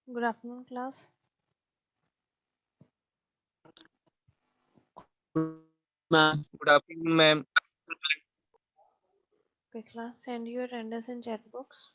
Good afternoon, class. Ma'am, good afternoon, ma'am. Okay, class, send your attendance in chat box.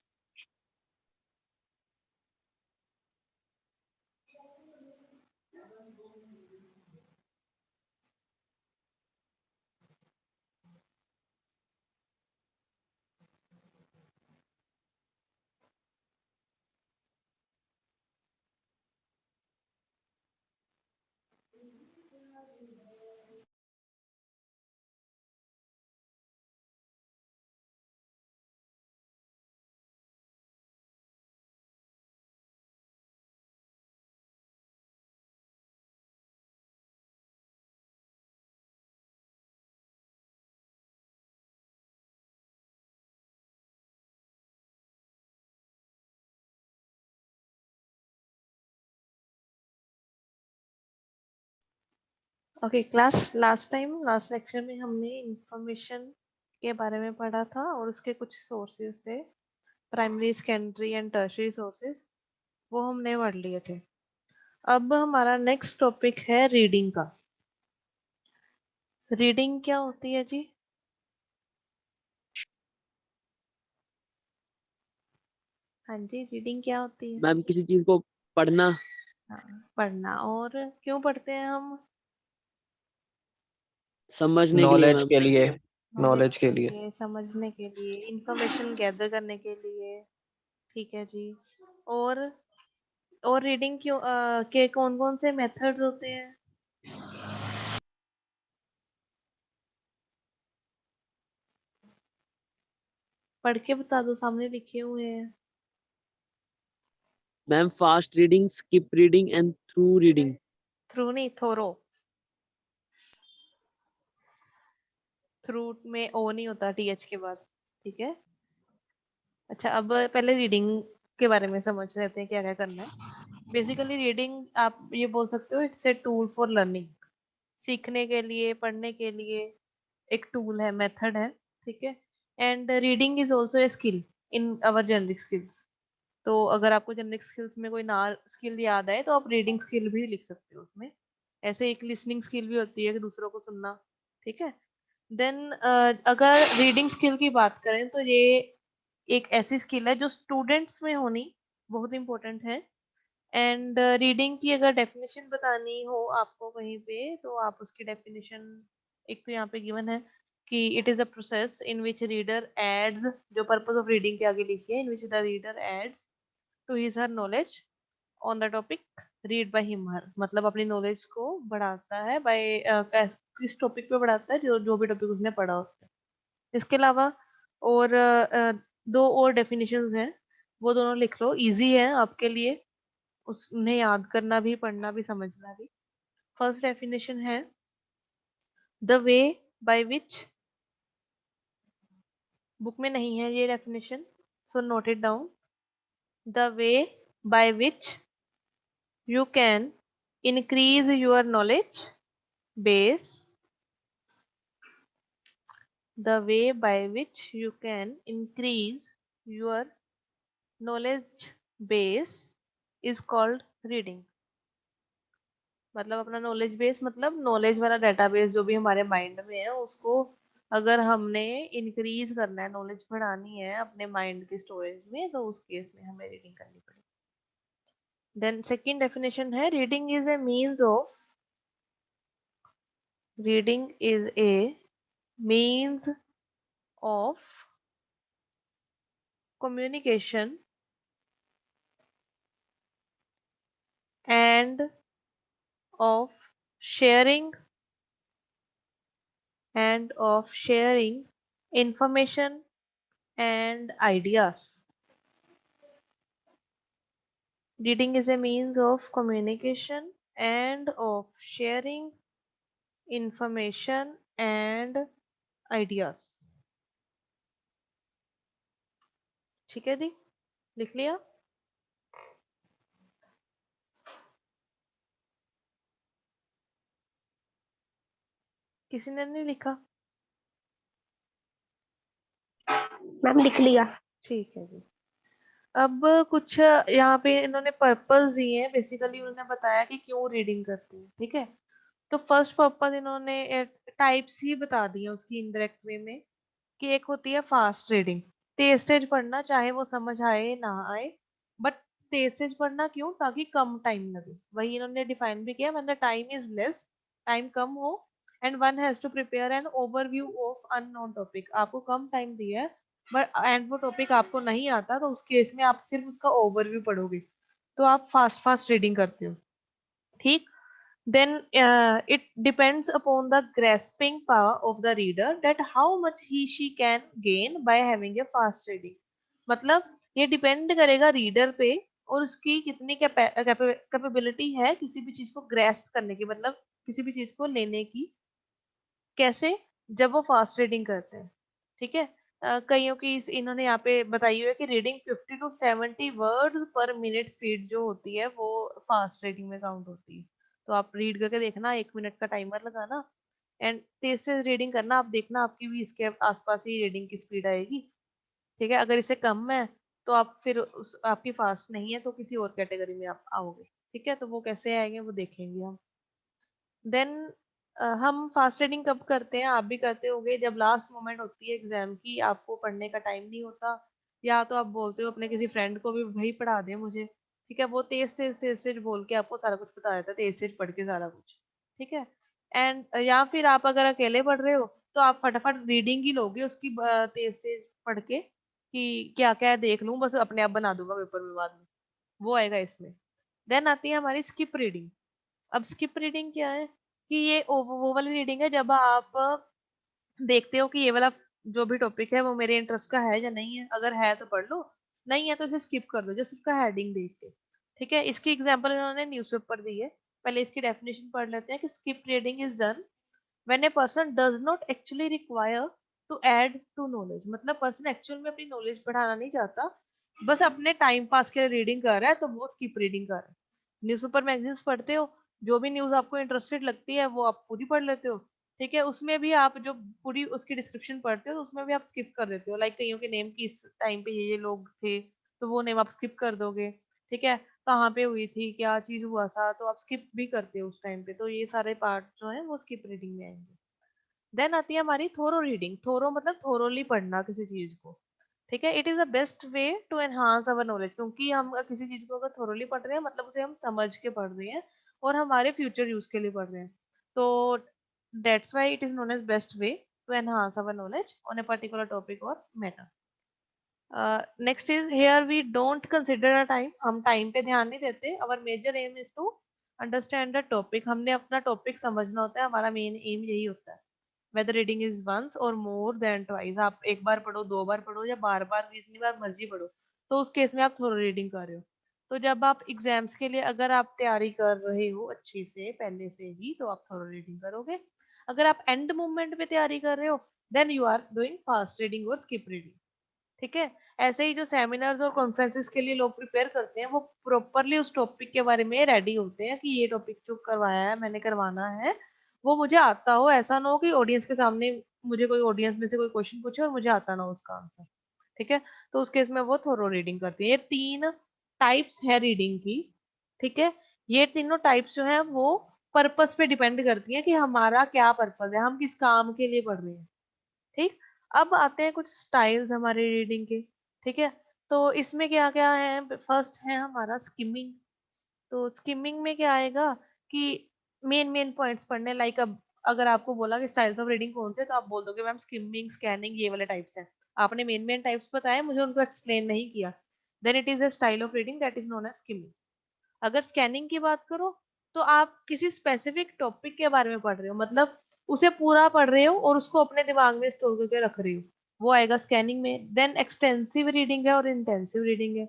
Okay class, last lecture में हमने information के बारे में पढ़ा था और उसके कुछ सोर्सेज थे, primary, secondary and tertiary sources, वो हमने पढ़ लिए थे। अब हमारा नेक्स्ट टॉपिक है रीडिंग का। रीडिंग क्या होती है जी? हाँ जी, रीडिंग क्या होती है? मैम किसी चीज को पढ़ना, हाँ, पढ़ना। और क्यों पढ़ते हैं हम? समझने के लिए नॉलेज मैम। के लिए, नॉलेज नॉलेज के के लिए। लिए, समझने के लिए, इंफॉर्मेशन गैदर करने के लिए। ठीक है जी। और और रीडिंग क्यों के कौन कौन से मेथड्स होते हैं? पढ़ के बता दो, सामने लिखे हुए हैं। Ma'am fast reading, skip reading and through reading. Through नहीं, थोरो। थ्रू में ओ नहीं होता टीएच के बाद। ठीक है। अच्छा, अब पहले रीडिंग के बारे में समझ लेते हैं क्या क्या करना है। बेसिकली रीडिंग आप ये बोल सकते हो, it's a tool for learning. सीखने के लिए, पढ़ने के लिए एक टूल है, मेथड है। ठीक है। And reading is also a skill in our generic skills. तो अगर आपको जेनरिक स्किल्स में कोई ना स्किल याद आए तो आप रीडिंग स्किल भी लिख सकते हो उसमें। ऐसे एक लिसनिंग स्किल भी होती है कि दूसरों को सुनना। ठीक है। देन अगर रीडिंग स्किल की बात करें तो ये एक ऐसी स्किल है जो स्टूडेंट्स में होनी बहुत इंपॉर्टेंट है। एंड रीडिंग की अगर डेफिनेशन बतानी हो आपको कहीं पे, तो आप उसकी डेफिनेशन एक तो यहाँ पे गिवन है कि it is a process in which reader adds, जो पर्पस ऑफ रीडिंग के आगे लिखी है, in which the reader adds to his her knowledge on the topic read by him her, मतलब अपनी नॉलेज को बढ़ाता है बाय किस टॉपिक पे बढ़ाता है, जो जो भी टॉपिक उसने पढ़ा होता है। इसके अलावा और दो और डेफिनेशंस हैं, वो दोनों लिख लो, इजी है आपके लिए उस उन्हें याद करना भी, पढ़ना भी, समझना भी। फर्स्ट डेफिनेशन है the way by which, book में नहीं है ये definition, so note it down. The way by which you can increase your knowledge base, the way by which you can increase your knowledge base is called reading। मतलब अपना knowledge base, मतलब knowledge वाला database जो भी हमारे mind में है, उसको अगर हमने इंक्रीज करना है, नॉलेज बढ़ानी है अपने माइंड के स्टोरेज में, तो उस केस में हमें रीडिंग करनी पड़ेगी। देन सेकंड डेफिनेशन है reading is a means of, reading is a means of communication and of sharing information and ideas. Reading is a means of communication and of sharing information and ideas। ठीक है जी, लिख लिया? किसी ने नहीं लिखा? Ma'am लिख लिया। ठीक है जी। अब कुछ यहाँ पे इन्होंने पर्पस दिए हैं, बेसिकली उन्होंने बताया कि क्यों रीडिंग करते हैं, ठीक है। तो फर्स्ट पर्पस इन्होंने टाइप्स ही बता दिए उसकी इनडायरेक्ट वे में, कि एक होती है फास्ट रीडिंग, तेज तेज पढ़ना, चाहे वो समझ आए ना आए, बट तेज तेज पढ़ना क्यों, ताकि कम टाइम लगे। वही इन्होंने डिफाइन भी किया, when the time is less, time कम हो, and one has to prepare an overview of unknown topic, आपको कम टाइम दिया है बट एंड वो टॉपिक आपको नहीं आता, तो उस केस में आप सिर्फ उसका ओवरव्यू पढ़ोगे, तो आप फास्ट फास्ट रीडिंग करते हो, ठीक। Then it depends upon the grasping power of the reader that how much he she can gain by having a fast reading। मतलब ये डिपेंड करेगा रीडर पे, और उसकी कितनी कैपेबिलिटी है किसी भी चीज को ग्रेस्प करने की, मतलब किसी भी चीज को लेने की, कैसे, जब वो फास्ट रीडिंग करते हैं, ठीक है। कईयों की इन्होंने यहाँ पे बताई हुई है कि reading 50 to 70 words per minute speed जो होती है वो फास्ट रीडिंग में काउंट होती है। तो आप रीड करके देखना, 1 मिनट का टाइमर लगाना, एंड तेज से रीडिंग करना, आप देखना आपकी भी इसके आसपास ही रीडिंग की स्पीड आएगी, ठीक है। अगर इससे कम है तो आप फिर आपकी फास्ट नहीं है तो किसी और कैटेगरी में आप आओगे, ठीक है। तो वो कैसे आएंगे वो देखेंगे हम। देन हम फास्ट रीडिंग कब करते हैं, आप भी करते होगे, जब लास्ट मोमेंट होती है एग्जाम की, आपको पढ़ने का टाइम नहीं होता, या तो आप बोलते हो अपने किसी फ्रेंड को भी भाई पढ़ा दे मुझे, ठीक है, वो तेज तेज बोल के आपको सारा कुछ बता देता है, तेज तेज पढ़ के सारा कुछ, ठीक है। एंड या फिर आप अगर अकेले पढ़ रहे हो तो आप फटाफट रीडिंग ही लोगे उसकी, तेज तेज पढ़ के, कि क्या क्या है देख लूं, बस अपने आप बना दूंगा पेपर में बाद में, वो आएगा इसमें। देन आती है हमारी स्किप रीडिंग। अब स्किप रीडिंग क्या है, कि ये वो वाली रीडिंग है जब आप देखते हो कि ये वाला जो भी टॉपिक है वो मेरे इंटरेस्ट का है या नहीं है, अगर है तो पढ़ लो, नहीं है तो इसे स्किप कर दो, जस्ट उसका हेडिंग देख के, ठीक है। इसकी एग्जांपल इन्होंने न्यूज़पेपर दी है। पहले इसकी डेफिनेशन पढ़ लेते हैं कि skip reading is done when a person does not actually require to add to knowledge, मतलब पर्सन एक्चुअल में अपनी नॉलेज बढ़ाना नहीं चाहता, बस अपने टाइम पास के लिए रीडिंग कर रहा है, तो वो स्किप रीडिंग कर रहा है। न्यूज़पेपर मैगजीन्स पढ़ते हो, जो भी न्यूज आपको इंटरेस्टेड लगती है वो आप पूरी पढ़ लेते हो, ठीक है। उसमें भी आप जो पूरी उसकी डिस्क्रिप्शन पढ़ते हो तो उसमें भी आप स्किप कर देते हो, लाइक कईयों के नेम की इस टाइम पे ये लोग थे, तो वो नेम आप स्किप कर दोगे, ठीक है। कहाँ पे हुई थी, क्या चीज हुआ था, तो आप स्किप भी करते हो उस टाइम पे, तो ये सारे पार्ट जो है वो स्किप रीडिंग में आएंगे। देन आती है हमारी थोरो रीडिंग। थोरो मतलब थोरोली पढ़ना किसी चीज को, ठीक है। It is the best way to enhance our knowledge, क्योंकि हम किसी चीज को अगर थोरोली पढ़ रहे हैं मतलब उसे हम समझ के पढ़ रहे हैं और हमारे फ्यूचर यूज के लिए पढ़ रहे हैं, तो that's why it is known as best way to enhance our knowledge on a particular topic और matter. Next is here we don't consider a time, हम टाइम पे ध्यान नहीं देते। Our major aim is to understand the topic, हमने अपना topic समझना होता है, हमारा मेन एम यही होता है। वेदर रीडिंग इज वंस और मोर देन ट्वाइस, आप एक बार पढ़ो, दो बार पढ़ो, या बार बार, जितनी बार मर्जी पढ़ो, तो उस केस में आप थोड़ा रीडिंग कर रहे हो। तो जब आप एग्जाम्स के लिए अगर आप तैयारी कर रहे हो अच्छे से पहले से ही, तो आप थोड़ा रीडिंग करोगे। अगर आप एंड मोमेंट पे तैयारी कर रहे हो, then you are doing fast reading और स्किप रीडिंग, ठीक है। ऐसे ही जो सेमिनार्स और कॉन्फ्रेंसेस के लिए लोग प्रिपेयर करते हैं, वो प्रॉपरली उस टॉपिक के बारे में रेडी होते हैं कि ये टॉपिक जो करवाया है मैंने, करवाना है, वो मुझे आता हो। ऐसा ना हो कि ऑडियंस के सामने मुझे कोई ऑडियंस में से कोई क्वेश्चन पूछे और मुझे आता ना हो उसका आंसर, ठीक है। तो उस केस में वो थोरो रीडिंग करती है। ये 3 टाइप्स है रीडिंग की, ठीक है। ये तीनों टाइप्स जो है वो पर्पस पे डिपेंड करती है कि हमारा क्या पर्पस है, हम किस काम के लिए पढ़ रहे हैं, ठीक। अब आते हैं कुछ स्टाइल्स हमारे रीडिंग के, ठीक है। तो इसमें क्या क्या है, फर्स्ट है हमारा स्किमिंग। तो स्किमिंग में क्या आएगा कि मेन मेन पॉइंट्स पढ़ने, लाइक अब अगर आपको बोला कि स्टाइल्स ऑफ रीडिंग कौन से, तो आप बोल दोगे मैम स्किमिंग, स्कैनिंग, ये वाले टाइप्स हैं। आपने मेन मेन टाइप्स बताए, मुझे उनको एक्सप्लेन नहीं किया, then it is a style of reading that is known as skimming. अगर स्कैनिंग की बात करो, तो आप किसी स्पेसिफिक टॉपिक के बारे में पढ़ रहे हो, मतलब उसे पूरा पढ़ रहे हो और उसको अपने दिमाग में स्टोर करके रख रहे हो, वो आएगा स्कैनिंग में। देन एक्सटेंसिव रीडिंग है और इंटेंसिव रीडिंग है।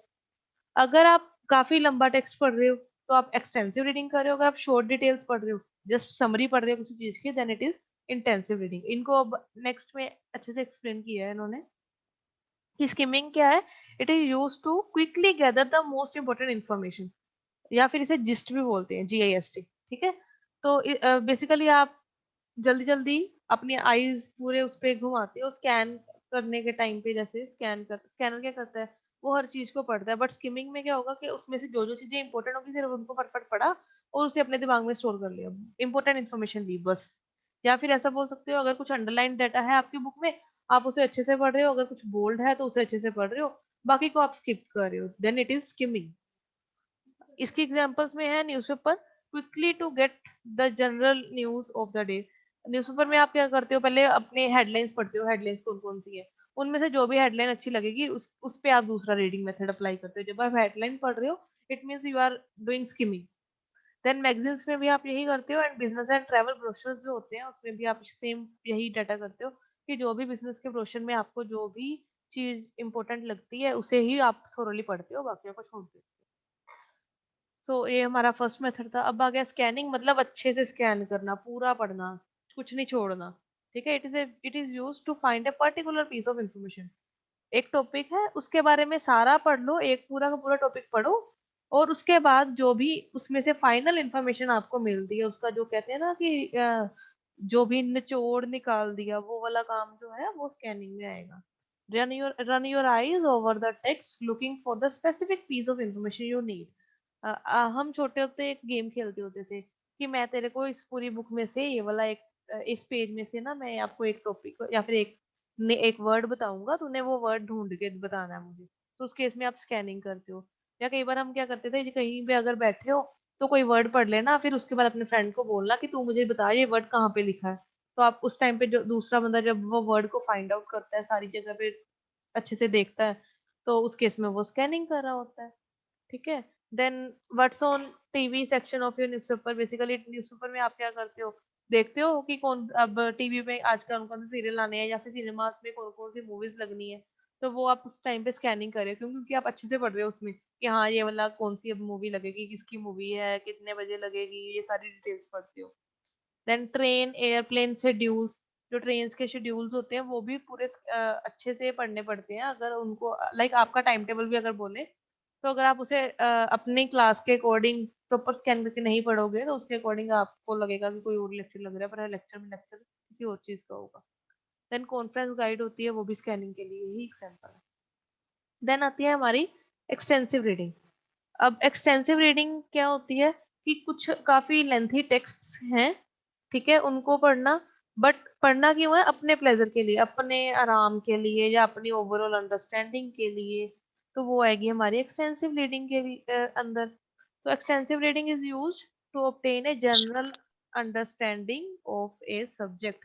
अगर आप काफी लंबा टेक्स्ट पढ़ रहे हो तो आप एक्सटेंसिव रीडिंग कर रहे हो, अगर आप शॉर्ट डिटेल्स पढ़ रहे हो, जस्ट समरी पढ़ रहे हो किसी चीज की, then it is intensive reading. इनको अब नेक्स्ट में अच्छे से एक्सप्लेन किया है इन्होंने कि स्किमिंग क्या है। It is use to quickly gather the most important information, या फिर इसे जिस्ट भी बोलते हैं, GIST, ठीक है। तो बेसिकली आप जल्दी जल्दी अपनी आईज पूरे उस पे घुमाते हो, स्कैन करने के टाइम पे, जैसे स्कैनर क्या करता है, वो हर चीज को पढ़ता है। बट स्किमिंग में क्या होगा कि उसमें से जो जो चीजें इंपॉर्टेंट होगी सिर्फ उनको फटफट पढ़ा और उसे अपने दिमाग में स्टोर कर लिया, इंपॉर्टेंट इन्फॉर्मेशन ली बस। या फिर ऐसा बोल सकते हो, अगर कुछ अंडरलाइन डाटा है आपकी बुक में, आप उसे अच्छे से पढ़ रहे हो, अगर कुछ बोल्ड है तो उसे अच्छे से पढ़ रहे हो, बाकी को आप स्किप कर रहे हो, देन इट इज स्किमिंग। इसकी एग्जांपल्स में है newspaper, quickly to get the general news of the day. Newspaper में आप क्या करते हो, पहले अपने हेडलाइंस पढ़ते हो, हेडलाइंस कौन कौन सी है, उनमें से जो भी हेडलाइन अच्छी लगेगी उस पे आप दूसरा रीडिंग मेथड अप्लाई करते हो। जब आप हेडलाइन पढ़ रहे हो, it means you are doing skimming. Then magazines में भी आप यही करते हो, and business and travel brochures जो होते हैं उसमें भी आप सेम यही डाटा करते हो कि जो भी बिजनेस के ब्रोशर में आपको जो भी चीज इंपॉर्टेंट लगती है उसे ही आप थोरली पढ़ते हो, बाकियों को छोड़ देते हो। तो ये हमारा फर्स्ट मेथड था। अब आ गया स्कैनिंग, मतलब अच्छे से स्कैन करना, पूरा पढ़ना, कुछ नहीं छोड़ना। ठीक है, it is use to find a particular piece of information. एक टॉपिक है, उसके बारे में सारा पढ़ लो, एक पूरा का पूरा टॉपिक पढ़ो, और उसके बाद जो भी उसमें से फाइनल इंफॉर्मेशन आपको मिलती है, उसका जो कहते हैं ना कि जो भी निचोड़ निकाल दिया, वो वाला काम जो है वो स्कैनिंग में आएगा। Run your eyes over the text looking for the specific piece of information you need. हम छोटे होते एक गेम खेलते होते थे कि मैं तेरे को इस पूरी बुक में से ये वाला एक इस पेज में से ना मैं आपको एक टॉपिक या फिर एक वर्ड बताऊंगा, तूने वो वर्ड ढूंढ के बताना है मुझे। तो उस केस में आप स्कैनिंग करते हो। या कई बार हम क्या करते थे, कहीं पे अगर बैठे हो तो कोई वर्ड पढ़ लेना, फिर उसके बाद अपने फ्रेंड को बोलना कि तू मुझे बता ये वर्ड कहाँ पे लिखा है। तो आप उस टाइम पे जो दूसरा बंदा जब वो वर्ड को फाइंड आउट करता है, सारी जगह पे अच्छे से देखता है, तो उस केस में वो स्कैनिंग कर रहा होता है। ठीक है। Then what's on TV section of your newspaper, basically newspaper में आप क्या करते हो, देखते हो कि कौन अब टीवी पे आजकल कौन कौन से सीरियल आने हैं या फिर सिनेमास में कौन कौन सी मूवीज लगनी है। तो वो आप उस टाइम पे स्कैनिंग करें, क्योंकि आप अच्छे से पढ़ रहे हो उसमें कि हाँ ये वाला कौन सी अब मूवी लगेगी, किसकी मूवी है, कितने बजे लगेगी, ये सारी डिटेल्स पढ़ते हो। देन ट्रेन एयरप्लेन शेड्यूल्स, जो ट्रेन के शेड्यूल्स होते हैं वो भी पूरे अच्छे से पढ़ने पड़ते हैं। अगर उनको लाइक आपका टाइम टेबल भी अगर बोले, तो अगर आप उसे अपनी क्लास के अकॉर्डिंग प्रॉपर स्कैन करके नहीं पढ़ोगे तो उसके अकॉर्डिंग आपको लगेगा कि कोई और लेक्चर लग रहा है, पर लेक्चर में लेक्चर किसी और चीज का होगा। देन कॉन्फ्रेंस गाइड होती है, वो भी स्कैनिंग के लिए ही एग्जाम्पल है। देन आती है हमारी एक्सटेंसिव रीडिंग। अब एक्सटेंसिव रीडिंग क्या होती है कि कुछ काफी लेंथी टेक्स्ट्स हैं, ठीक है, उनको पढ़ना। बट पढ़ना क्यों है, अपने प्लेजर के लिए, अपने आराम के लिए, या अपनी ओवरऑल अंडरस्टैंडिंग के लिए। तो वो आएगी हमारी एक्सटेंसिव रीडिंग के अंदर। तो extensive reading is use to obtain a general understanding of a subject.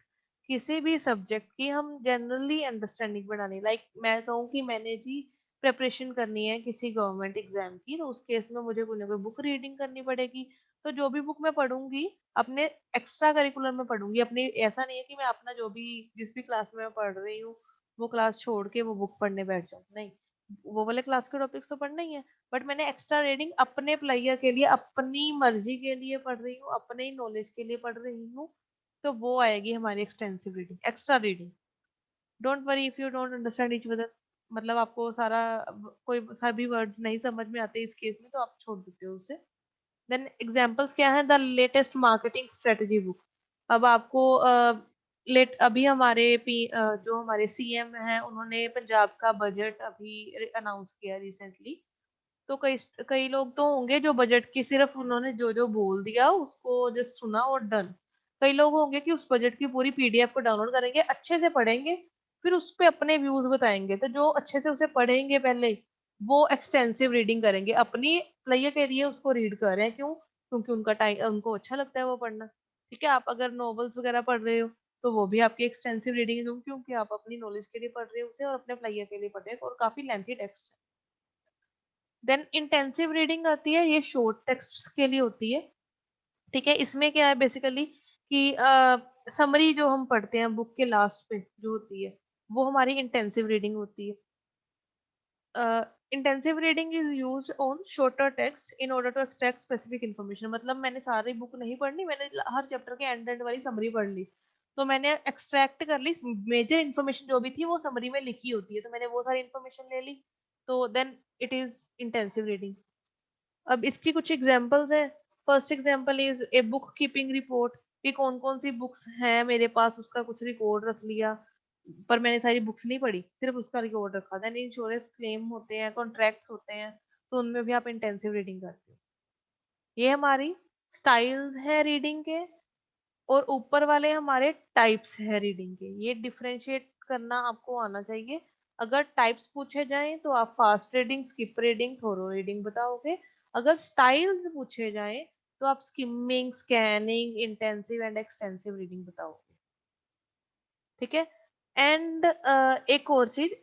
किसी भी सब्जेक्ट की हम जनरली अंडरस्टैंडिंग बनानी, लाइक मैं कहूँ कि मैंने जी प्रेपरेशन करनी है किसी गवर्नमेंट एग्जाम की, तो उस केस में मुझे कोई ना कोई बुक रीडिंग करनी पड़ेगी। तो जो भी बुक मैं पढ़ूंगी अपने एक्स्ट्रा करिकुलर में पढ़ूंगी, अपनी ऐसा नहीं है कि मैं अपना जो भी जिस भी क्लास में मैं पढ़ रही हूँ वो क्लास छोड़ के वो बुक पढ़ने बैठ जाऊँ, नहीं, वो वाले क्लास के टॉपिक्स तो पढ़ना ही है। बट मैंने एक्स्ट्रा रीडिंग अपने प्लेयर के लिए, अपनी मर्जी के लिए पढ़ रही हूँ, अपने ही नॉलेज के लिए पढ़ रही हूँ, तो वो आएगी हमारी extensive reading, extra reading. Don't worry if you don't understand each other, मतलब आपको सारा कोई सभी वर्ड्स नहीं समझ में आते इस केस में, तो आप छोड़ देते हो उसे। देन एग्जांपल्स क्या है, the latest marketing strategy book. अब आपको लेट अभी जो हमारे सीएम हैं उन्होंने पंजाब का बजट अभी अनाउंस किया रिसेंटली। तो कई कई लोग तो होंगे जो बजट की सिर्फ उन्होंने जो जो बोल दिया उसको जस्ट सुना और डन। कई लोग होंगे कि उस बजट की पूरी पीडीएफ को डाउनलोड करेंगे, अच्छे से पढ़ेंगे, फिर उस पे अपने व्यूज बताएंगे। तो जो अच्छे से उसे पढ़ेंगे पहले, वो एक्सटेंसिव रीडिंग करेंगे, अपनी प्लेयर के लिए उसको रीड कर रहे हैं, क्यों, क्योंकि उनका टाइम उनको अच्छा लगता है वो पढ़ना। ठीक है, आप अगर नॉवेल्स वगैरह पढ़ रहे हो तो वो भी आपकी एक्सटेंसिव रीडिंग है, क्योंकि आप अपनी नॉलेज के लिए पढ़ रहे हो उसे और अपने प्लेयर के लिए पढ़ रहे हो, और काफी lengthy text. Then intensive reading आती है, ये शॉर्ट टेक्स्ट के लिए होती है। ठीक है, इसमें क्या है बेसिकली कि समरी जो हम पढ़ते हैं बुक के लास्ट पे जो होती है, वो हमारी इंटेंसिव रीडिंग होती है। Intensive reading is used on shorter text in order to extract specific information. मतलब मैंने सारी बुक नहीं पढ़नी, मैंने हर चैप्टर के एंड एंड वाली समरी पढ़ ली, तो मैंने एक्सट्रैक्ट कर ली मेजर इन्फॉर्मेशन जो भी थी वो समरी में लिखी होती है, तो मैंने वो सारी इन्फॉर्मेशन ले ली। तो then it is intensive reading. अब इसकी कुछ एग्जांपल्स है। First example is a book keeping report, कि कौन कौन सी बुक्स हैं मेरे पास, उसका कुछ रिकॉर्ड रख लिया। पर मैंने सारी बुक्स नहीं पढ़ी, सिर्फ उसका रिकॉर्ड रखा। देन इंश्योरेंस क्लेम होते हैं, कॉन्ट्रैक्ट्स होते हैं, तो उनमें भी आप इंटेंसिव रीडिंग करते हो। ये हमारी स्टाइल्स है रीडिंग के, और ऊपर वाले हमारे टाइप्स है रीडिंग के। ये डिफरेंशिएट करना आपको आना चाहिए। अगर टाइप्स पूछे जाएं तो आप फास्ट रीडिंग, स्किप रीडिंग, थोरो रीडिंग बताओगे। अगर स्टाइल्स पूछे जाएं तो आप skimming, scanning, intensive and extensive reading बताओगे। ठीक है। एंड एक और चीज,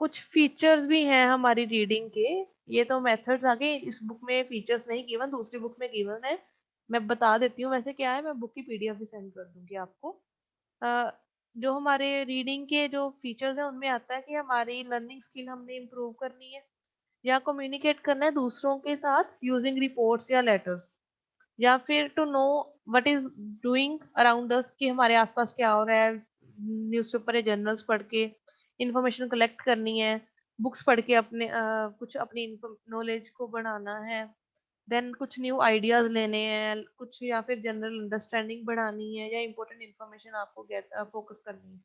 कुछ फीचर्स भी हैं हमारी रीडिंग के। ये तो मेथड्स आगे इस बुक में फीचर्स नहीं गिवन, दूसरी बुक में गिवन है। मैं बता देती हूँ वैसे क्या है, मैं बुक की पीडीएफ भी सेंड कर दूंगी आपको। अ, जो हमारे रीडिंग के जो फीचर्स हैं उनमें आता है कि हमारी लर्निंग स्किल हमने इम्प्रूव करनी है, या कम्युनिकेट करना है दूसरों के साथ यूजिंग रिपोर्ट्स या लेटर्स, या फिर to know what is doing around us, कि हमारे आसपास क्या हो रहा है। न्यूज़पेपर या जर्नल्स पढ़ के इंफॉर्मेशन कलेक्ट करनी है, बुक्स पढ़ के अपने कुछ अपनी नॉलेज को बढ़ाना है। देन कुछ न्यू आइडियाज लेने हैं कुछ, या फिर जनरल अंडरस्टैंडिंग बढ़ानी है, या इंपॉर्टेंट इंफॉर्मेशन आपको फोकस करनी है।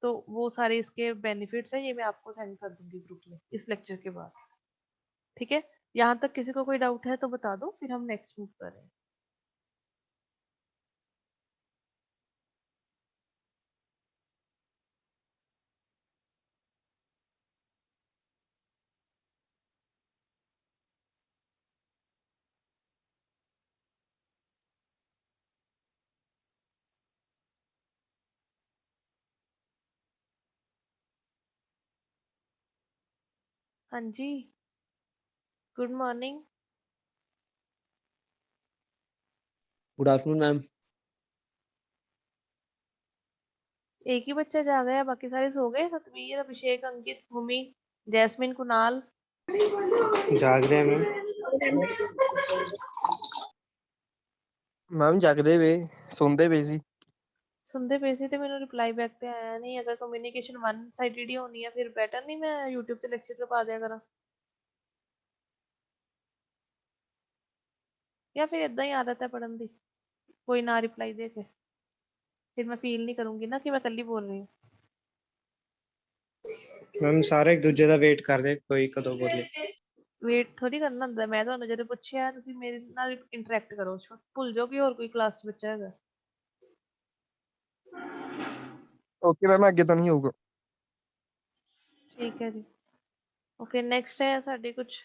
तो वो सारे इसके बेनिफिट्स हैं, ये मैं आपको सेंड कर दूंगी ग्रुप में इस लेक्चर के बाद। ठीक है। यहाँ तक किसी को कोई डाउट है तो बता दो, फिर हम नेक्स्ट मूव करें। हाँ जी, good morning. Good afternoon ma'am. एक ही बच्चा जाग गया, बाकी सारे सो गए? सतवीर, अभिषेक, अंकित, भूमि, जैस्मिन, कुणाल। जाग रहे हैं मैम। मैम जागदे वे सोंदे पे सी। सुनते पे सी ते मैंने रिप्लाई बैक ते आया नहीं। अगर कम्युनिकेशन वन साइडेड ही होनी है फिर बेटर नहीं मैं यूट्यूब ਤੇ ਲੈਕਚਰ ਕਰਵਾ ਦਿਆ ਕਰਾਂ, या फिर इतना ही आदत है पढ़न दी, कोई ना रिप्लाई दे के फिर मैं फील नहीं करूंगी ना कि मैं कल ही बोल रही हूँ। मैम सारे एक दूजे ਦਾ ਵੇਟ ਕਰਦੇ ਕੋਈ ਕਦੋਂ ਬੋਲੇ। ਵੇਟ ਥੋੜੀ ਕਰਨਾ ਹੁੰਦਾ, ਮੈਂ ਤੁਹਾਨੂੰ ਜਦੋਂ ਪੁੱਛਿਆ ਤੁਸੀਂ ਮੇਰੇ ਨਾਲ ਇੰਟਰੈਕਟ ਕਰੋ, ਭੁੱਲ ਜਾਓ ਕਿ ਹੋਰ ਕੋਈ ਕਲਾਸ ਚ ਬੱਚਾ ਹੈਗਾ। ਓਕੇ मैम ਅੱਗੇ ਤਾਂ ਨਹੀਂ ਹੋਊਗਾ। ठीक है जी। ओके, नेक्स्ट है साढ़े कुछ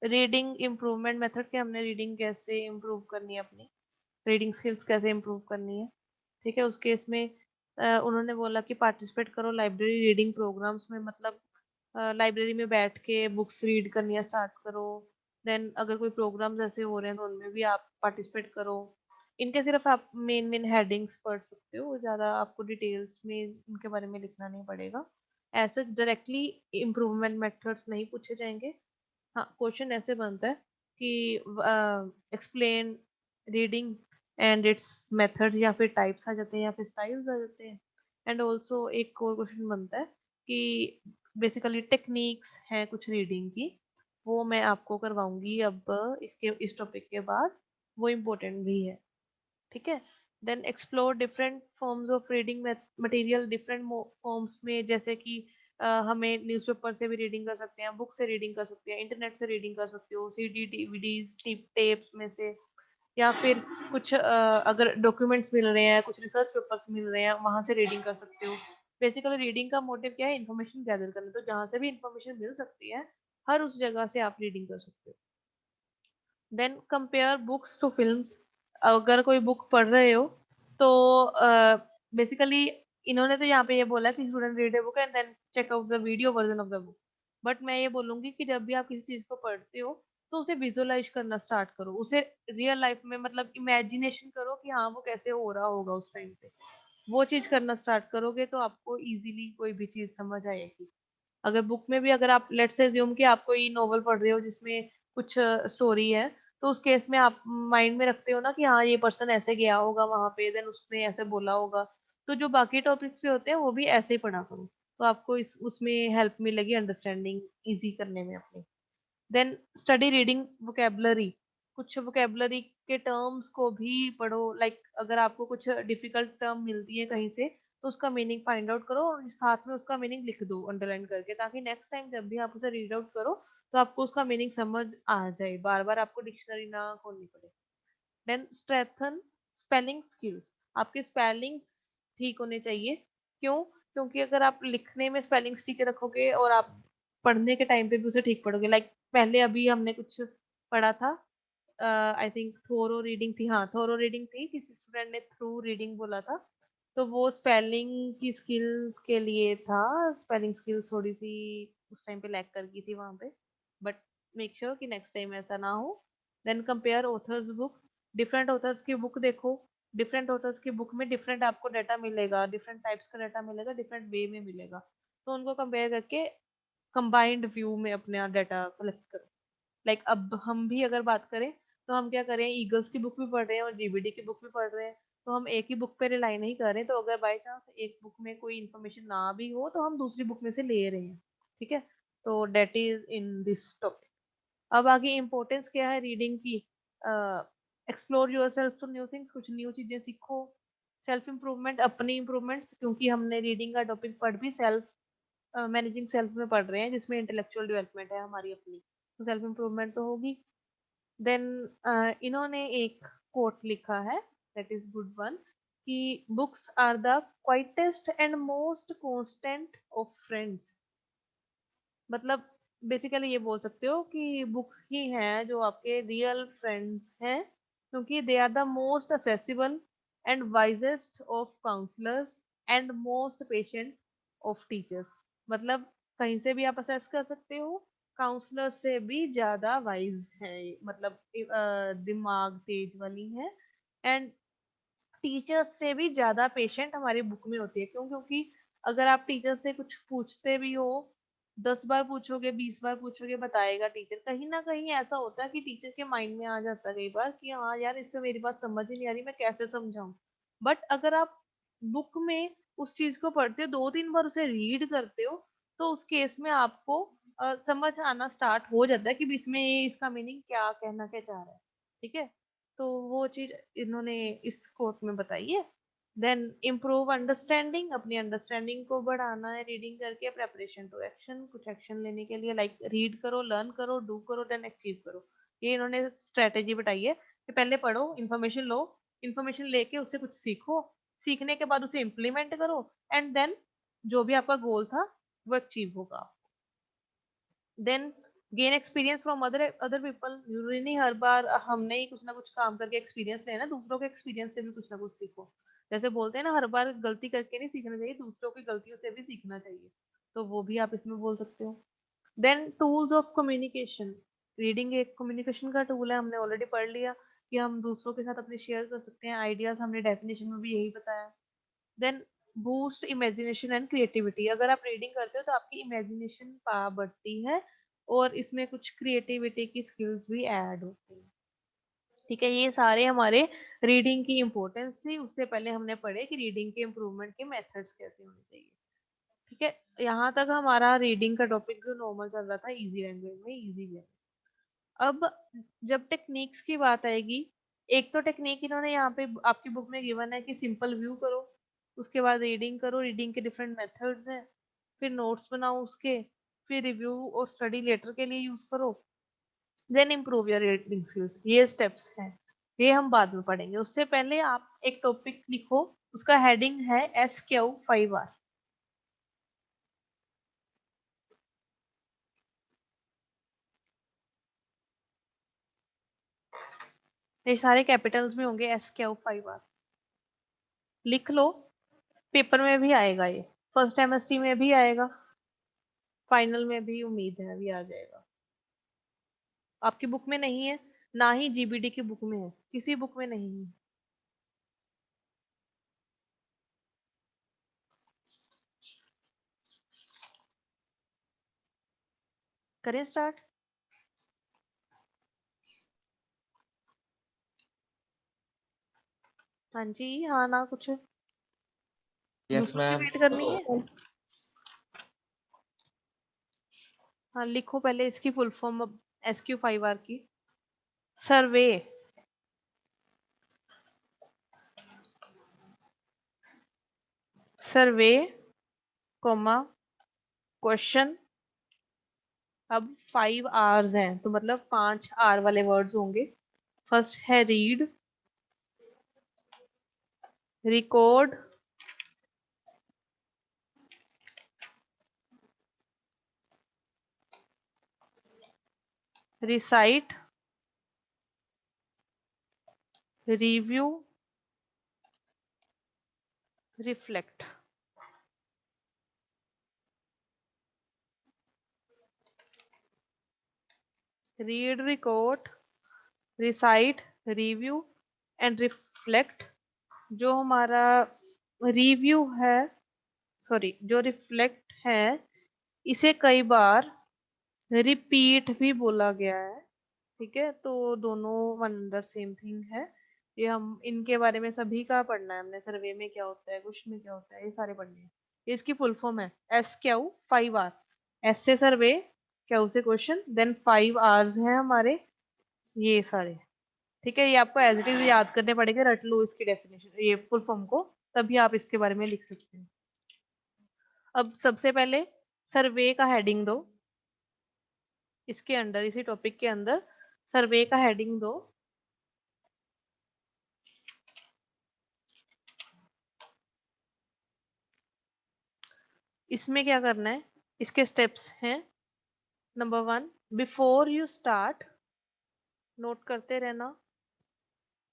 रीडिंग इम्प्रूवमेंट मेथड के, हमने रीडिंग कैसे इम्प्रूव करनी है, अपनी रीडिंग स्किल्स कैसे इम्प्रूव करनी है। ठीक है। उस केस में उन्होंने बोला कि पार्टिसिपेट करो लाइब्रेरी रीडिंग प्रोग्राम्स में, मतलब लाइब्रेरी में बैठ के बुक्स रीड करनी स्टार्ट करो। देन अगर कोई प्रोग्राम्स ऐसे हो रहे हैं तो उनमें भी आप पार्टिसिपेट करो। इनके सिर्फ आप मेन मेन हेडिंग्स पढ़ सकते हो, ज़्यादा आपको डिटेल्स में इनके बारे में लिखना नहीं पड़ेगा। ऐसे डायरेक्टली इम्प्रूवमेंट मेथड्स नहीं पूछे जाएंगे। हाँ, क्वेश्चन ऐसे बनता है कि explain reading and it's method, या फिर टाइप्स आ जाते हैं, या फिर स्टाइल्स आ जाते हैं। एंड ऑल्सो एक और क्वेश्चन बनता है कि बेसिकली टेक्निक्स हैं कुछ रीडिंग की, वो मैं आपको करवाऊंगी अब इसके इस टॉपिक के बाद, वो इम्पोर्टेंट भी है। ठीक है। Then explore different forms of reading material, different forms में, जैसे कि हमें न्यूज़पेपर से भी रीडिंग कर सकते हैं, बुक से रीडिंग कर सकते हैं, इंटरनेट से रीडिंग कर सकते हो, सीडी डीवीडीज टेप्स में से, या फिर कुछ अगर डॉक्यूमेंट्स मिल रहे हैं, कुछ रिसर्च पेपर्स मिल रहे हैं, वहां से रीडिंग कर सकते हो। बेसिकली रीडिंग का मोटिव क्या है? इन्फॉर्मेशन गैदर करना। तो जहां से भी इंफॉर्मेशन मिल सकती है, हर उस जगह से आप रीडिंग कर सकते हो। Then compare books to films. अगर कोई बुक पढ़ रहे हो तो बेसिकली इन्होंने तो यहाँ पे ये बोला कि student read a book and then check out the video version of the book. But मैं ये बोलूंगी कि जब भी आप किसी चीज को पढ़ते हो तो उसे विजुअलाइज करना स्टार्ट करो, उसे रियल लाइफ में मतलब इमेजिनेशन करो कि हाँ वो कैसे हो रहा होगा उस टाइम पे। वो चीज करना स्टार्ट करोगे तो आपको इजीली कोई भी चीज समझ आएगी। अगर बुक में भी अगर आप लेट्स से अज्यूम कि आप कोई नॉवल पढ़ रहे हो जिसमें कुछ स्टोरी है, तो उस केस में आप माइंड में रखते हो ना कि हाँ ये पर्सन ऐसे गया होगा वहां पे, देन उसने ऐसे बोला होगा। तो जो बाकी टॉपिक्स भी होते हैं वो भी ऐसे ही पढ़ा करो, तो आपको इस उसमें हेल्प मिलेगी अंडरस्टैंडिंग इजी करने में अपनी। Then study reading vocabulary. कुछ वोकेबलरी के टर्म्स को भी पढ़ो, लाइक अगर आपको कुछ डिफिकल्ट टर्म मिलती है कहीं से तो उसका मीनिंग फाइंड आउट करो और साथ में उसका मीनिंग लिख दो अंडरलाइन करके, ताकि नेक्स्ट टाइम जब भी आप उसे रीड आउट करो तो आपको उसका मीनिंग समझ आ जाए, बार बार आपको डिक्शनरी ना खोलनी पड़े। देन स्ट्रेंथन स्पेलिंग स्किल्स, आपके स्पेलिंग्स ठीक होने चाहिए। क्यों? क्योंकि अगर आप लिखने में स्पेलिंग्स ठीक रखोगे और आप पढ़ने के टाइम पे भी उसे ठीक पढ़ोगे, लाइक पहले अभी हमने कुछ पढ़ा था, आई थिंक थोरो रीडिंग थी, हाँ थोरो रीडिंग थी, किसी स्टूडेंट ने थ्रू रीडिंग बोला था, तो वो स्पेलिंग की स्किल्स के लिए था। स्पेलिंग स्किल्स थोड़ी सी उस टाइम पे लैग कर गई थी वहां पे, बट मेक श्योर कि नेक्स्ट टाइम ऐसा ना हो। Then compare authors book, different authors की बुक देखो, डिफरेंट ऑथर्स की बुक में डिफरेंट आपको डाटा मिलेगा, डिफरेंट टाइप्स का डाटा मिलेगा, डिफरेंट वे में मिलेगा, तो उनको कंपेयर करके कंबाइंड व्यू में अपने डाटा कलेक्ट करो। लाइक अब हम भी अगर बात करें तो हम क्या करें, ईगल्स की बुक भी पढ़ रहे हैं और जीबीडी की बुक भी पढ़ रहे हैं, तो हम एक ही बुक पे रिलाई नहीं कर रहे, तो अगर बाई चांस एक बुक में कोई इन्फॉर्मेशन ना भी हो तो हम दूसरी बुक में से ले रहे हैं, ठीक है। तो that is in this topic. अब आगे इम्पोर्टेंस क्या है रीडिंग की, explore yourself to new things, कुछ न्यू चीजें सीखो। सेल्फ इम्प्रूवमेंट, अपनी इम्प्रूवमेंट्स, क्योंकि हमने रीडिंग का टॉपिक पढ़ भी सेल्फ मैनेजिंग सेल्फ में पढ़ रहे हैं, जिसमें इंटेलेक्चुअल डेवलपमेंट है हमारी अपनी, तो सेल्फ इम्प्रूवमेंट तो होगी। देन इन्होंने एक कोट लिखा है, दैट इज गुड वन, कि books are the quietest and most constant of friends. मतलब बेसिकली ये बोल सकते हो कि बुक्स ही हैं जो आपके रियल फ्रेंड्स हैं, क्योंकि they are the most accessible and wisest of counsellors and most patient of teachers. मतलब कहीं से भी आप असेस कर सकते हो, काउंसलर से भी ज्यादा वाइज है, मतलब दिमाग तेज वाली है, एंड टीचर्स से भी ज्यादा पेशेंट हमारी बुक में होती है। क्यों? क्योंकि अगर आप टीचर से कुछ पूछते भी हो, 10 बार पूछोगे, 20 बार पूछोगे, बताएगा टीचर, कहीं ना कहीं ऐसा होता है कि टीचर के माइंड में आ जाता है कई बार कि हाँ यार इससे मेरी बात समझ ही नहीं आ रही, मैं कैसे समझाऊं। बट अगर आप बुक में उस चीज को पढ़ते हो, 2-3 बार उसे रीड करते हो, तो उस केस में आपको समझ आना स्टार्ट हो जाता है कि इसमें ये इसका मीनिंग क्या कहना क्या चाह रहा है, ठीक है। तो वो चीज इन्होंने इस कोट में बताई है। देन इम्प्रूव अंडरस्टैंडिंग, अपनी अंडरस्टैंडिंग को बढ़ाना है रीडिंग करके। प्रेपरेशन टू एक्शन, कुछ एक्शन लेने के लिए, लाइक रीड करो, लर्न करो, डू करो, देन अचीव करो। ये इन्होंने स्ट्रेटेजी बताई है कि पहले पढ़ो, इन्फॉर्मेशन लो, इन्फॉर्मेशन लेके उससे कुछ सीखो, सीखने के बाद उसे इम्प्लीमेंट करो, एंड देन जो भी आपका गोल था वो अचीव होगा। Then gain experience from other other people, जरूरी नहीं हर बार हमने ही कुछ ना कुछ काम करके एक्सपीरियंस लेना, दूसरों के एक्सपीरियंस से भी कुछ ना कुछ सीखो। जैसे बोलते हैं ना, हर बार गलती करके नहीं सीखना चाहिए, दूसरों की गलतियों से भी सीखना चाहिए, तो वो भी आप इसमें बोल सकते हो। Then tools of communication, reading एक कम्युनिकेशन का टूल है, हमने ऑलरेडी पढ़ लिया कि हम दूसरों के साथ अपने शेयर कर सकते हैं आइडियाज, हमने डेफिनेशन में भी यही बताया। Then boost imagination and creativity, अगर आप रीडिंग करते हो तो आपकी इमेजिनेशन बढ़ती है और इसमें कुछ क्रिएटिविटी की स्किल्स भी ऐड होती हैं, ठीक है। ये सारे हमारे रीडिंग की इम्पोर्टेंस थी। उससे पहले हमने पढ़े कि रीडिंग के इम्प्रूवमेंट के मेथड्स कैसे होने चाहिए, ठीक है। यहाँ तक हमारा रीडिंग का टॉपिक जो नॉर्मल चल रहा था, इजी लैंग्वेज में, इजी वे। अब जब टेक्निक्स की बात आएगी, एक तो टेक्निक इन्होंने यहाँ पे आपकी बुक में गिवन है कि सिंपल व्यू करो, उसके बाद रीडिंग करो, रीडिंग के डिफरेंट मेथड्स हैं, फिर नोट्स बनाओ उसके, फिर रिव्यू और स्टडी लेटर के लिए यूज करो, then improve your reading skills. ये स्टेप्स हैं, ये हम बाद में पढ़ेंगे। उससे पहले आप एक टॉपिक लिखो, उसका हेडिंग है SQ5R। ये सारे कैपिटल्स में होंगे, SQ5R लिख लो, पेपर में भी आएगा ये, फर्स्ट MST में भी आएगा, फाइनल में भी उम्मीद है अभी आ जाएगा। आपकी बुक में नहीं है, ना ही जीबीडी की बुक में है, किसी बुक में नहीं है। करें स्टार्ट? हाँ जी, हाँ ना कुछ यस दूसरों की मैम। वेट करनी है। हाँ लिखो पहले इसकी फुल फॉर्म SQ5R की। सर्वे, सर्वे कोमा क्वेश्चन। अब 5 आवर्स हैं तो मतलब 5 आर वाले वर्ड्स होंगे। फर्स्ट है read, record, recite, review, reflect. Read, record, recite, review and reflect. जो हमारा रिव्यू है, सॉरी जो रिफ्लेक्ट है, इसे कई बार रिपीट भी बोला गया है। ठीक है, तो दोनों वन अंडर सेम थिंग है। ये हम इनके बारे में सभी का पढ़ना है हमने। सर्वे में क्या होता है, क्वेश्चन में क्या होता है, ये सारे पढ़ने हैं। ये इसकी फुल फॉर्म है एस क्यू 5 आर। एस से सर्वे, क्यू से क्वेश्चन, देन 5 आवर्स हैं हमारे ये सारे। ठीक है, ये आपको एज इट इज याद करने पड़ेंगे। रट लो इसकी डेफिनेशन, ये फुल फॉर्म को, तभी आप इसके बारे में लिख सकते हैं। अब सबसे पहले सर्वे का हेडिंग दो, इसके अंदर, इसी टॉपिक के अंदर सर्वे का हेडिंग दो। इसमें क्या करना है, इसके स्टेप्स हैं। Number 1, before you start, note करते रहना।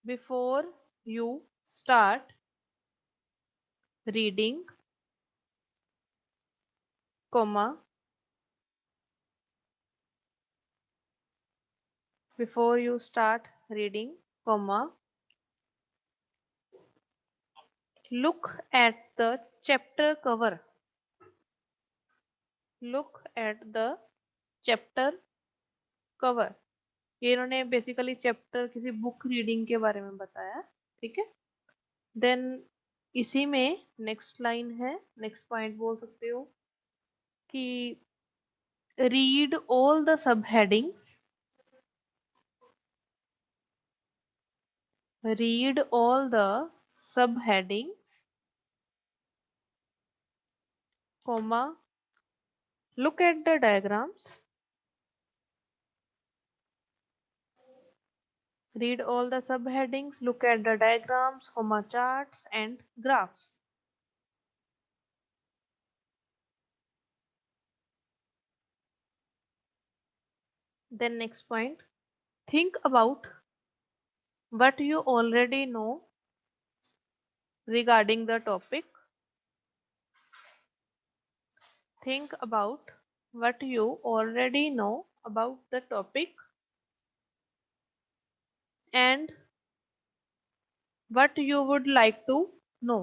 Before you start reading, comma, before you start reading, comma, look at the chapter cover, look at the chapter cover। ये इन्होंने बेसिकली चैप्टर किसी बुक रीडिंग के बारे में बताया। ठीक है, देन इसी में नेक्स्ट लाइन है, नेक्स्ट पॉइंट बोल सकते हो कि read all the sub headings, read all the subheadings, comma, look at the diagrams, read all the subheadings, look at the diagrams, comma, charts and graphs। Then next point, think about what you already know regarding the topic, think about what you already know about the topic and what you would like to know,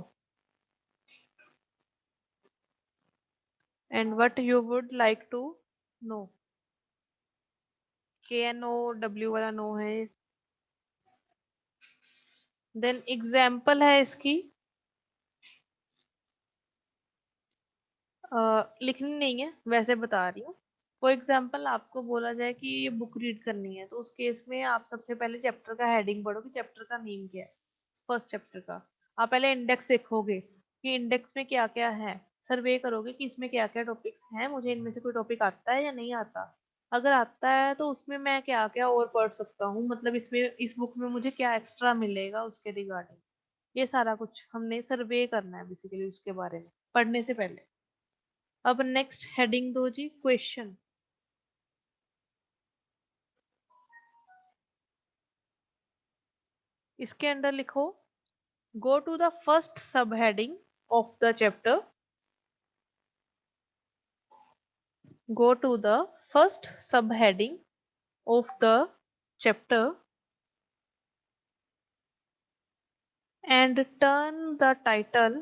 and what you would like to know। KNOW वाला no है। Then example है इसकी, लिखनी नहीं है, वैसे बता रही हूँ। फॉर एग्जाम्पल आपको बोला जाए कि ये बुक रीड करनी है, तो उस केस में आप सबसे पहले चैप्टर का हेडिंग पढ़ो कि चैप्टर का नेम क्या है। फर्स्ट चैप्टर का आप पहले इंडेक्स देखोगे कि इंडेक्स में क्या क्या है, सर्वे करोगे कि इसमें क्या क्या टॉपिक्स हैं, मुझे इनमें से कोई टॉपिक आता है या नहीं आता। अगर आता है तो उसमें मैं क्या क्या और पढ़ सकता हूँ, मतलब इसमें इस बुक में मुझे क्या एक्स्ट्रा मिलेगा उसके रिगार्डिंग। ये सारा कुछ हमने सर्वे करना है बेसिकली उसके बारे में पढ़ने से पहले। अब नेक्स्ट हेडिंग दो जी, क्वेश्चन। इसके अंदर लिखो, गो टू द फर्स्ट सब heading of the chapter, go to the first subheading of the chapter and turn the title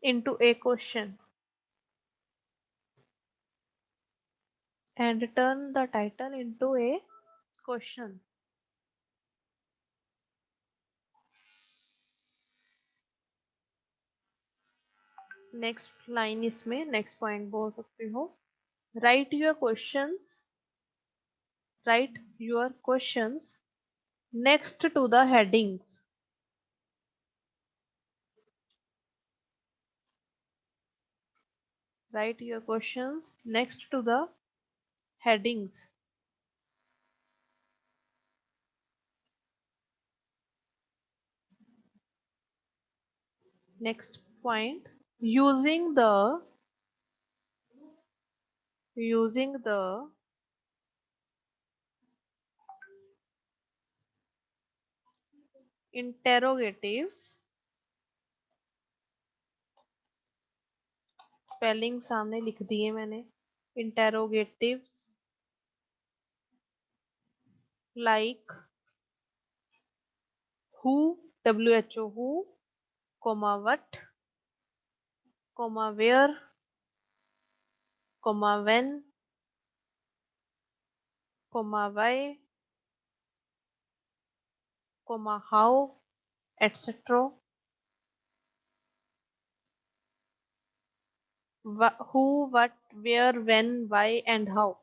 into a question, and turn the title into a question। Next line, इसमें next point बोल सकते हो, right your questions write your questions next to the headings. Write your questions next to the headings. Next point, using the interrogatives. Spelling सामने लिख दिए मैंने. Interrogatives like who, who, comma what, comma where, comma when, comma why, comma how, etc. Who, what, where, when, why and how.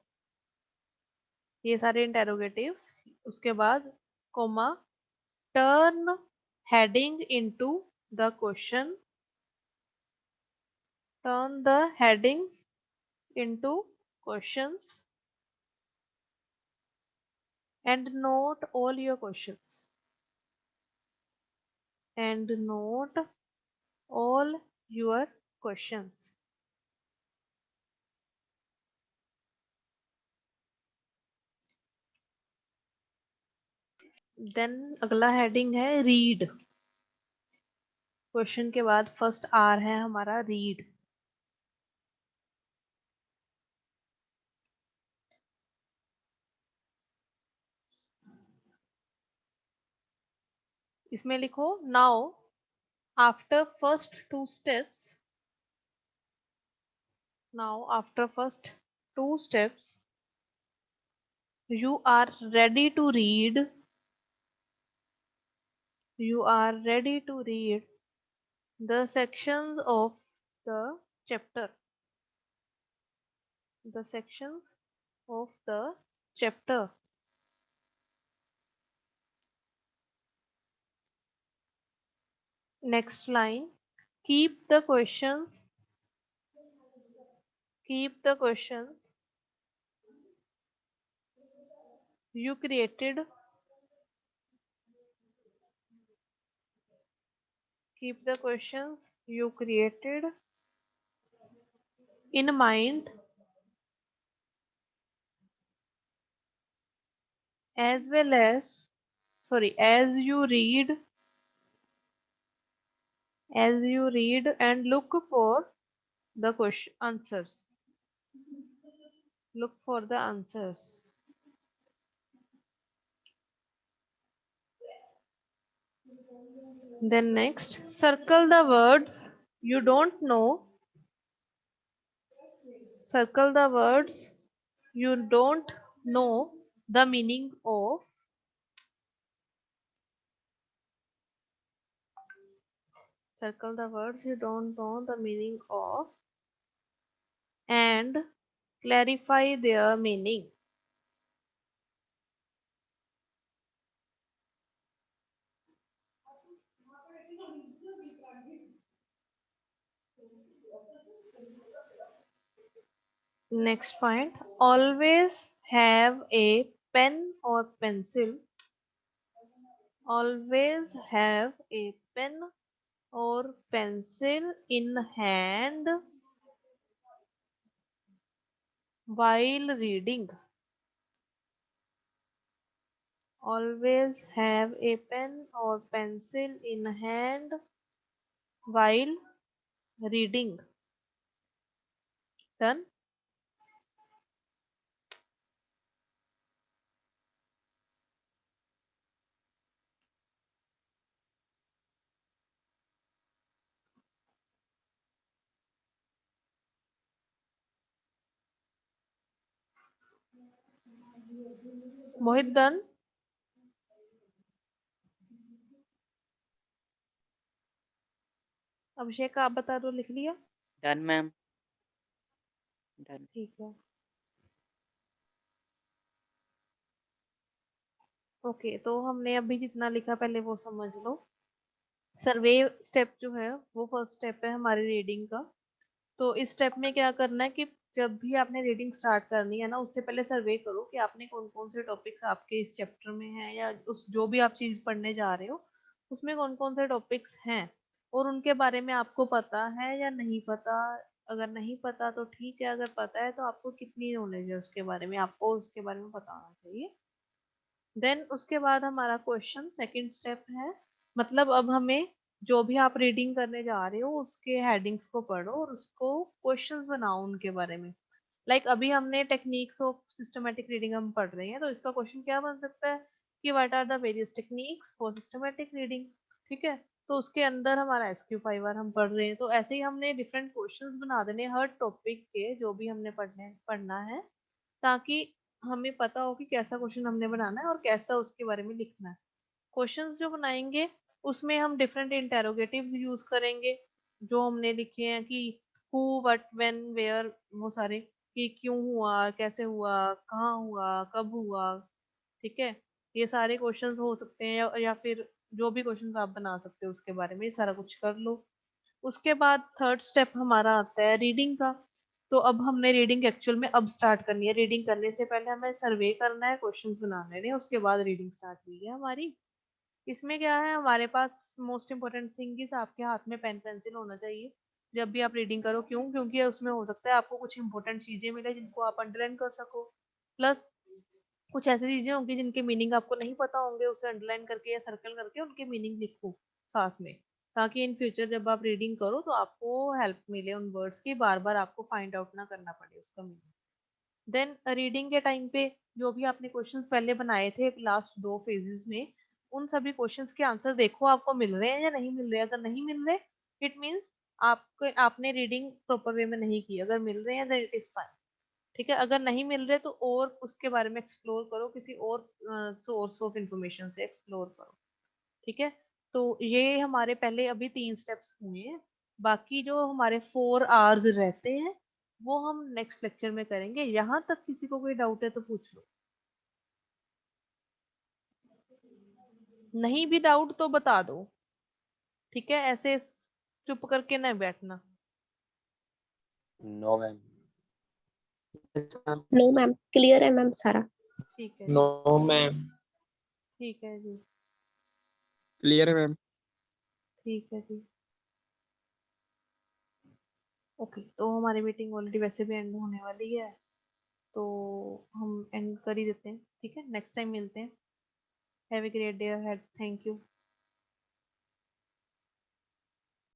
ये सारे interrogatives. उसके बाद comma turn heading into the question. Turn the headings into questions and note all your questions. And note all your questions. Then अगला heading है read. Question के बाद first are है हमारा रीड. इसमें लिखो now after first two steps. Now after first two steps you are ready to read. You are ready to read the sections of the chapter. The sections of the chapter. Next line. Keep the questions. Keep the questions you created. Keep the questions you created in mind as well as as you read and look for the question answers. Look for the answers. Then next, circle the words you don't know. Circle the words you don't know the meaning of. Circle the words you don't know the meaning of and clarify their meaning. Next point, always have a pen or pencil. Always have a pen or pencil in hand while reading. Always have a pen or pencil in hand while reading. Done. Mohit, done. अभिषेक आप बता दो, लिख लिया? Done, ma'am. Done. ठीक है. Okay, तो हमने अभी जितना लिखा पहले वो समझ लो। सर्वे स्टेप जो है वो फर्स्ट स्टेप है हमारी रीडिंग का। तो इस स्टेप में क्या करना है कि जब भी आपने रीडिंग स्टार्ट करनी है ना, उससे पहले सर्वे करो कि आपने कौन कौन से टॉपिक्स आपके इस चैप्टर में हैं, या उस जो भी आप चीज पढ़ने जा रहे हो उसमें कौन कौन से टॉपिक्स हैं, और उनके बारे में आपको पता है या नहीं पता। अगर नहीं पता तो ठीक है, अगर पता है तो आपको कितनी नॉलेज है उसके बारे में, आपको उसके बारे में पता होना चाहिए। देन उसके बाद हमारा क्वेश्चन सेकंड स्टेप है, मतलब अब हमें जो भी आप रीडिंग करने जा रहे हो उसके हेडिंग्स को पढ़ो और उसको क्वेश्चंस बनाओ उनके बारे में। लाइक अभी हमने टेक्निक्स ऑफ सिस्टमेटिक रीडिंग हम पढ़ रहे हैं, तो इसका क्वेश्चन क्या बन सकता है कि what are the various techniques for systematic reading. ठीक है, तो उसके अंदर हमारा SQ5R हम पढ़ रहे हैं, तो ऐसे ही हमने डिफरेंट क्वेश्चंस बना देने हर टॉपिक के जो भी हमने पढ़ना है, ताकि हमें पता हो कि कैसा क्वेश्चन हमने बनाना है और कैसा उसके बारे में लिखना है। क्वेश्चंस जो बनाएंगे उसमें हम डिफरेंट इंटेरोगेटिव्स यूज करेंगे, जो हमने लिखे हैं कि हु, व्हाट, व्हेन, वेयर, वो सारे, कि क्यों हुआ, कैसे हुआ, कहाँ हुआ, कब हुआ। ठीक है, ये सारे क्वेश्चंस हो सकते हैं, या फिर जो भी क्वेश्चंस आप बना सकते हो उसके बारे में, ये सारा कुछ कर लो। उसके बाद थर्ड स्टेप हमारा आता है रीडिंग का। तो अब हमने रीडिंग एक्चुअल में अब स्टार्ट करनी है। रीडिंग करने से पहले हमें सर्वे करना है, क्वेश्चंस बनाने हैं, उसके बाद रीडिंग स्टार्ट हुई है हमारी। इसमें क्या है, हमारे पास मोस्ट इम्पोर्टेंट थिंग इज आपके हाथ में पेन पेंसिल होना चाहिए जब भी आप रीडिंग करो। क्यों? क्योंकि उसमें हो सकता है आपको कुछ इंपॉर्टेंट चीजें मिले जिनको आप अंडरलाइन कर सको, प्लस कुछ ऐसी चीजें होंगी जिनके मीनिंग आपको नहीं पता होंगे, उसे अंडरलाइन करके या सर्कल करके उनके मीनिंग लिखो साथ में, ताकि इन फ्यूचर जब आप रीडिंग करो तो आपको हेल्प मिले उन वर्ड्स की, बार बार आपको फाइंड आउट ना करना पड़े उसका मीनिंग। देन रीडिंग के टाइम पे जो भी आपने क्वेश्चंस पहले बनाए थे लास्ट 2 फेजेस में, उन सभी क्वेश्चंस के आंसर देखो आपको मिल रहे हैं या नहीं मिल रहे हैं। अगर नहीं मिल रहे, इट मीन्स आपने रीडिंग प्रॉपर वे में नहीं की। अगर मिल रहे हैं देन इट इज फाइन। ठीक है, अगर नहीं मिल रहे तो और उसके बारे में एक्सप्लोर करो, किसी और सोर्स ऑफ इंफॉर्मेशन से एक्सप्लोर करो। ठीक है, तो ये हमारे पहले अभी 3 स्टेप्स हुए हैं। बाकी जो हमारे 4 आवर्स रहते हैं वो हम नेक्स्ट लेक्चर में करेंगे। यहाँ तक किसी को कोई डाउट है तो पूछ लो, नहीं भी डाउट तो बता दो। ठीक है, ऐसे चुप करके ना बैठना। No ma'am. No ma'am, clear है मैम सारा। ठीक है जी, नो मैम। ठीक है जी, क्लियर है मैम। ठीक है जी। ओके, तो हमारी मीटिंग ऑलरेडी वैसे भी एंड होने वाली है, तो हम एंड कर ही देते हैं। ठीक है, नेक्स्ट टाइम मिलते हैं। Have a great day ahead, thank you.